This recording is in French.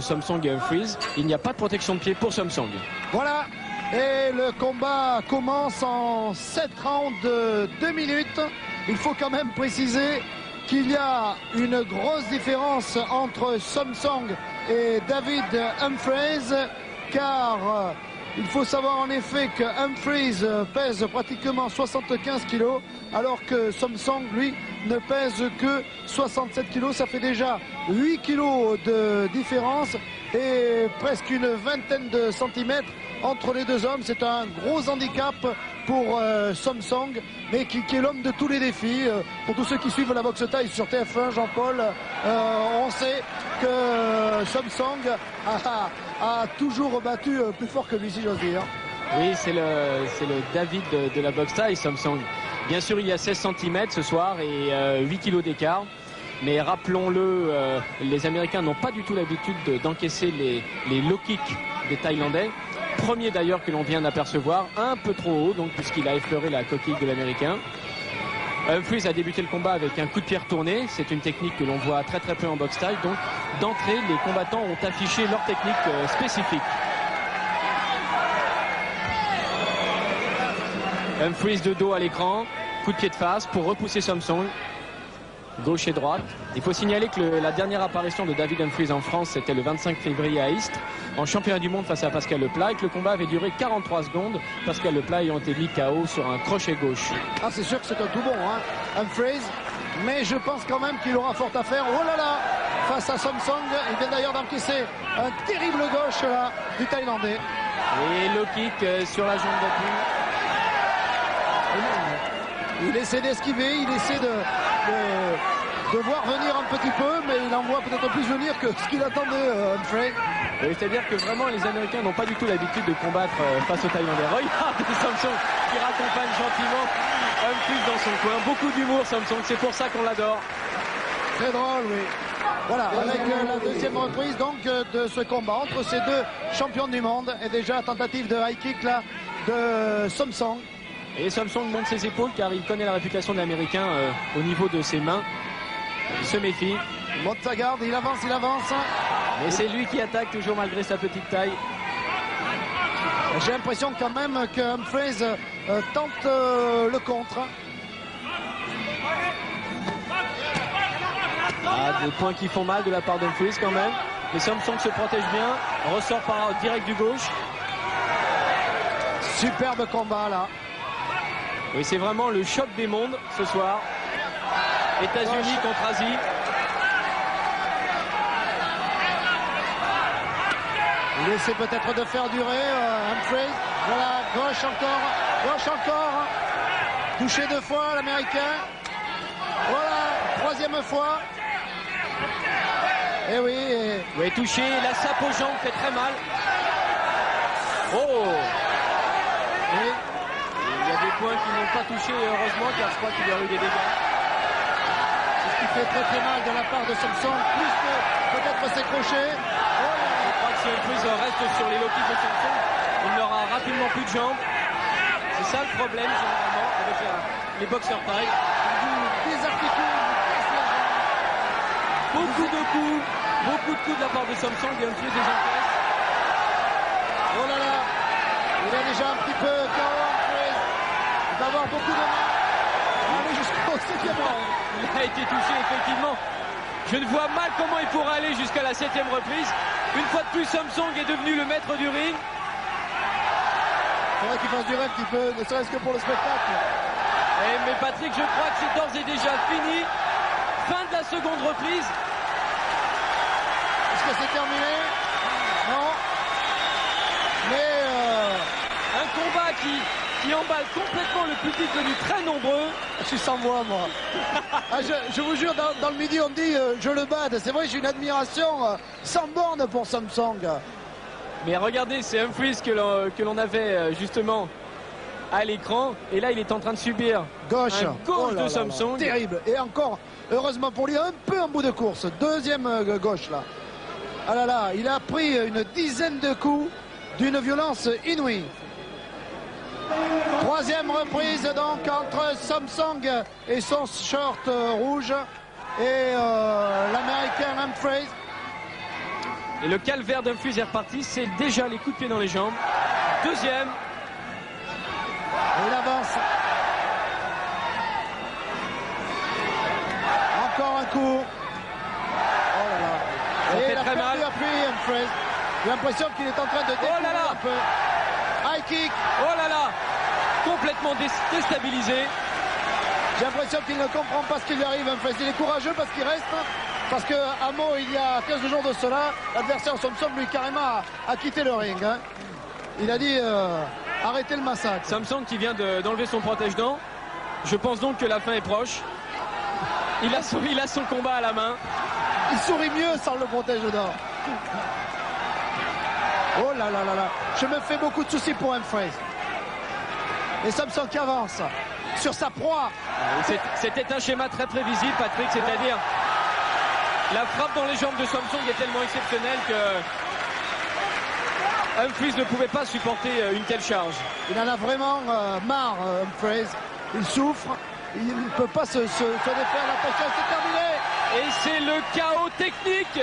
Samsung et Humphries, il n'y a pas de protection de pied pour Samsung. Voilà, et le combat commence en 7 rounds de 2 minutes. Il faut quand même préciser qu'il y a une grosse différence entre Samsung et David Humphries, car il faut savoir en effet que Humphries pèse pratiquement 75 kg, alors que Samsung, lui, ne pèse que 67 kg. Ça fait déjà 8 kg de différence et presque une vingtaine de centimètres entre les deux hommes. C'est un gros handicap pour Samsung, mais qui est l'homme de tous les défis. Pour tous ceux qui suivent la boxe thaï sur TF1, Jean-Paul, on sait que Samsung a toujours battu plus fort que lui, si j'ose dire. Oui, c'est le David de la boxe thaï, Samsung. Bien sûr, il y a 16 cm ce soir et 8 kg d'écart. Mais rappelons-le, les Américains n'ont pas du tout l'habitude d'encaisser les low kicks des Thaïlandais. Premier d'ailleurs que l'on vient d'apercevoir, un peu trop haut, donc puisqu'il a effleuré la coquille de l'Américain. Humphries a débuté le combat avec un coup de pied retourné. C'est une technique que l'on voit très peu en boxe thaï. Donc d'entrée, les combattants ont affiché leur technique spécifique. Humphries de dos à l'écran, coup de pied de face pour repousser Samsung. Gauche et droite. Il faut signaler que la dernière apparition de David Humphries en France, c'était le 25 février à Istres, en championnat du monde face à Pascal Leplat, et que le combat avait duré 43 secondes, Pascal Leplat ayant été mis KO sur un crochet gauche. Ah, c'est sûr que c'est un tout bon, hein, Humphries, mais je pense quand même qu'il aura fort à faire. Oh là là, face à Samsung, il vient d'ailleurs d'encaisser un terrible gauche là, du Thaïlandais. Et low kick sur la jambe d'appui. Il essaie d'esquiver, il essaie de voir venir un petit peu, mais il en voit peut-être plus venir que ce qu'il attendait, Humphries. C'est-à-dire que vraiment les Américains n'ont pas du tout l'habitude de combattre face aux Thaïlandais. Regarde Samsung qui raccompagne gentiment Humphries dans son coin. Beaucoup d'humour Samsung, c'est pour ça qu'on l'adore. Très drôle, oui. Voilà, avec la deuxième reprise donc de ce combat entre ces deux champions du monde. Et déjà tentative de high kick là de Samsung. Et Samsung monte ses épaules car il connaît la réputation de l'Américain au niveau de ses mains. Il se méfie. Il monte sa garde, il avance, il avance. Mais c'est lui qui attaque toujours malgré sa petite taille. J'ai l'impression quand même que Humphries tente le contre. Ah, des points qui font mal de la part d'Humphries quand même. Mais Samsung se protège bien. Ressort par direct du gauche. Superbe combat là. Oui, c'est vraiment le choc des mondes ce soir. États-Unis contre Asie. Il essaie peut-être de faire durer Humphries. Voilà, gauche encore. Touché 2 fois l'Américain. Voilà, 3e fois. Et oui. Oui, touché, la sape aux jambes fait très mal. Oh. Oui. Il y a des points qui n'ont pas touché, heureusement, car je crois qu'il y a eu des dégâts. C'est ce qui fait très mal de la part de Samsung, plus que peut-être ses crochets. Je crois que si Humphries reste sur les low kicks de Samsung, il n'aura rapidement plus de jambes. C'est ça le problème, généralement, avec les boxeurs thaï. Des articles, beaucoup de coups de la part de Samsung et Humphries des encaisses. Oh là là, il est déjà un petit peu KO. Il va avoir beaucoup de mal. Aller jusqu'au 7e round. Il a été touché, effectivement. Je ne vois mal comment il pourra aller jusqu'à la 7e reprise. Une fois de plus, Samsung est devenu le maître du ring. Il faudrait qu'il fasse durer un petit peu, ne serait-ce que pour le spectacle. Mais Patrick, je crois que c'est d'ores et déjà fini. Fin de la seconde reprise. Est-ce que c'est terminé? Non. Mais un combat qui emballe complètement le public venu très nombreux. Je suis sans voix, moi. Je vous jure, dans le midi, on me dit je le bade. C'est vrai, j'ai une admiration sans borne pour Samsung. Mais regardez, c'est Humphries que l'on avait justement à l'écran. Et là, il est en train de subir gauche de Samsung. Terrible. Et encore, heureusement pour lui, un peu en bout de course. Deuxième gauche, là. Ah là là, il a pris une dizaine de coups d'une violence inouïe. 3e reprise donc entre Samsung et son short rouge et l'Américain Humphries. Et le calvaire d'Humphries est reparti. C'est déjà les coups de pied dans les jambes. Deuxième. Et il avance. Encore un coup. Oh là là. Ça Et fait il a très perdu mal. appui Humphries. J'ai l'impression qu'il est en train de découvrir Oh là là. un peu. High kick. Oh là là. Complètement déstabilisé. J'ai l'impression qu'il ne comprend pas ce qui lui arrive. Humphries. Il est courageux parce qu'il reste. Parce que à Meaux, il y a 15 jours de cela, l'adversaire Samson lui carrément a quitté le ring. Hein. Il a dit arrêtez le massacre. Samson qui vient d'enlever son protège-dents. Je pense donc que la fin est proche. Il a son combat à la main. Il sourit mieux sans le protège-dents. Oh là là là là. Je me fais beaucoup de soucis pour Humphries. Et Samson qui avance sur sa proie. C'était un schéma très prévisible, Patrick, c'est-à-dire la frappe dans les jambes de Samson est tellement exceptionnelle que Humphries ne pouvait pas supporter une telle charge. Il en a vraiment marre, Humphries. Il souffre. Il ne peut pas se défaire. La pression, c'est terminé. Et c'est le chaos technique.